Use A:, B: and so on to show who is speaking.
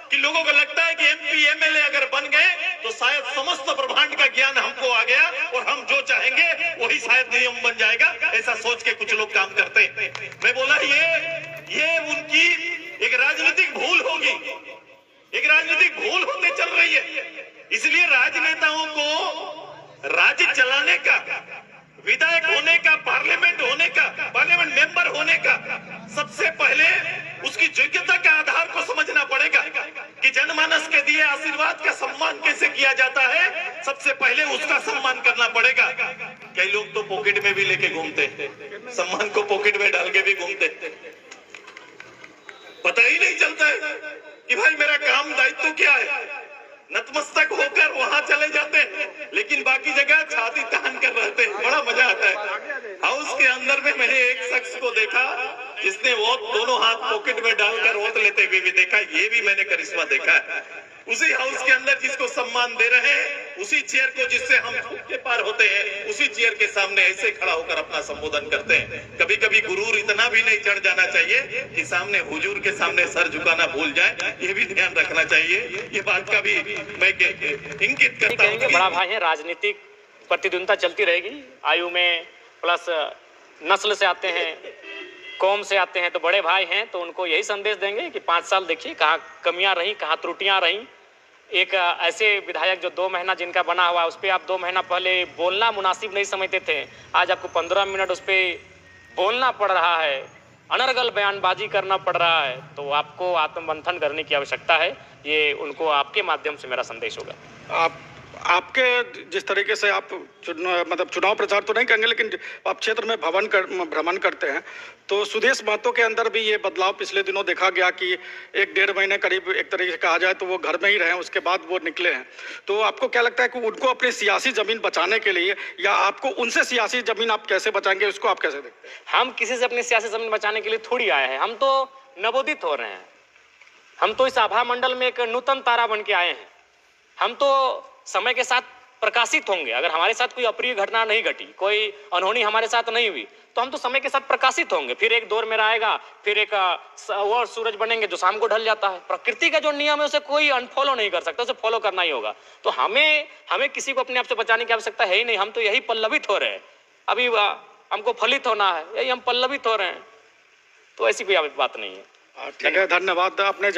A: कि लोगों को लगता है कि एमपी एमएलए अगर बन गए तो शायद समस्त ब्रह्मांड का ज्ञान हमको आ गया और हम जो चाहेंगे वही शायद नियम बन जाएगा, ऐसा सोच के कुछ लोग काम करते हैं। मैं बोला ये उनकी एक राजनीतिक भूल होगी, एक राजनीतिक भूल होते चल रही है। इसलिए राजनेताओं को राज्य चलाने का, विधायक होने का, पार्लियामेंट होने का, पार्लियामेंट मेंबर होने का सबसे पहले उसकी योग्यता के आधार को समझना पड़ेगा कि जनमानस के दिए आशीर्वाद का सम्मान कैसे किया जाता है। सबसे पहले उसका सम्मान करना पड़ेगा। कई लोग तो पॉकेट में भी लेके घूमते हैं, सम्मान को पॉकेट में डाल के भी घूमते हैं, पता ही नहीं चलता है कि भाई मेरा काम दायित्व क्या है। नतमस्तक होकर वहां चले जाते हैं, लेकिन बाकी जगह छाती तान कर रहते हैं। बड़ा मजा आता है। हाउस के अंदर में मैंने एक शख्स को देखा जिसने वोट दोनों हाथ पॉकेट में डालकर वोट लेते हुए भी देखा। ये भी मैंने करिश्मा देखा है। उसी हाउस के अंदर जिसको सम्मान दे रहे हैं, उसी चेयर को जिससे हम झुक के पार होते हैं, उसी चेयर के सामने ऐसे खड़ा होकर अपना संबोधन करते हैं। कभी कभी गुरूर इतना भी नहीं चढ़ जाना चाहिए कि सामने हुजूर के सामने सर झुकाना भूल जाए, ये भी ध्यान रखना चाहिए। ये बात का भी मैं इंगित करता हूं।
B: बड़ा भाई है, राजनीतिक प्रतिद्वंदता चलती रहेगी। आयु में प्लस नस्ल से आते हैं, कौम से आते हैं, तो बड़े भाई हैं तो उनको यही संदेश देंगे कि 5 साल देखिए कहाँ कमियां रही, कहाँ त्रुटियां रही। एक ऐसे विधायक जो 2 महीना जिनका बना हुआ है उस पर आप 2 महीना पहले बोलना मुनासिब नहीं समझते थे, आज आपको 15 मिनट उस पर बोलना पड़ रहा है, अनर्गल बयानबाजी करना पड़ रहा है, तो आपको आत्ममंथन करने की आवश्यकता है। ये उनको आपके माध्यम से मेरा संदेश होगा।
C: आपके जिस तरीके से आप मतलब चुनाव प्रचार तो नहीं करेंगे, लेकिन आप क्षेत्र में भ्रमण करते हैं, तो सुदेश महतो के अंदर भी ये बदलाव पिछले दिनों देखा गया कि 1-1.5 महीने करीब एक तरीके से कहा जाए तो वो घर में ही रहे, उसके बाद वो निकले हैं। तो आपको क्या लगता है कि उनको अपनी सियासी जमीन बचाने के लिए, या आपको उनसे सियासी जमीन आप कैसे बचाएंगे, उसको आप कैसे देखते हैं?
B: हम किसी से अपनी सियासी जमीन बचाने के लिए थोड़ी आए हैं, हम तो नवोदित हो रहे हैं। हम तो इस आभा मंडल में एक नूतन तारा बन के आए हैं। हम तो समय के साथ प्रकाशित होंगे। अगर हमारे साथ कोई अप्रिय घटना नहीं घटी, कोई अनहोनी हमारे साथ नहीं हुई, तो हम तो समय के साथ प्रकाशित होंगे। फिर एक दौर मेरा आएगा, फिर एक और सूरज बनेंगे जो शाम को ढल जाता है। प्रकृति का जो नियम है उसे कोई अनफॉलो नहीं कर सकता, उसे फॉलो करना ही होगा। तो हमें किसी को अपने आप से बचाने की आवश्यकता है ही नहीं। हम तो यही पल्लवित हो रहे हैं। अभी हमको फलित होना है, यही हम पल्लवित हो रहे हैं। तो ऐसी कोई बात नहीं है।
C: ठीक है, धन्यवाद। आपने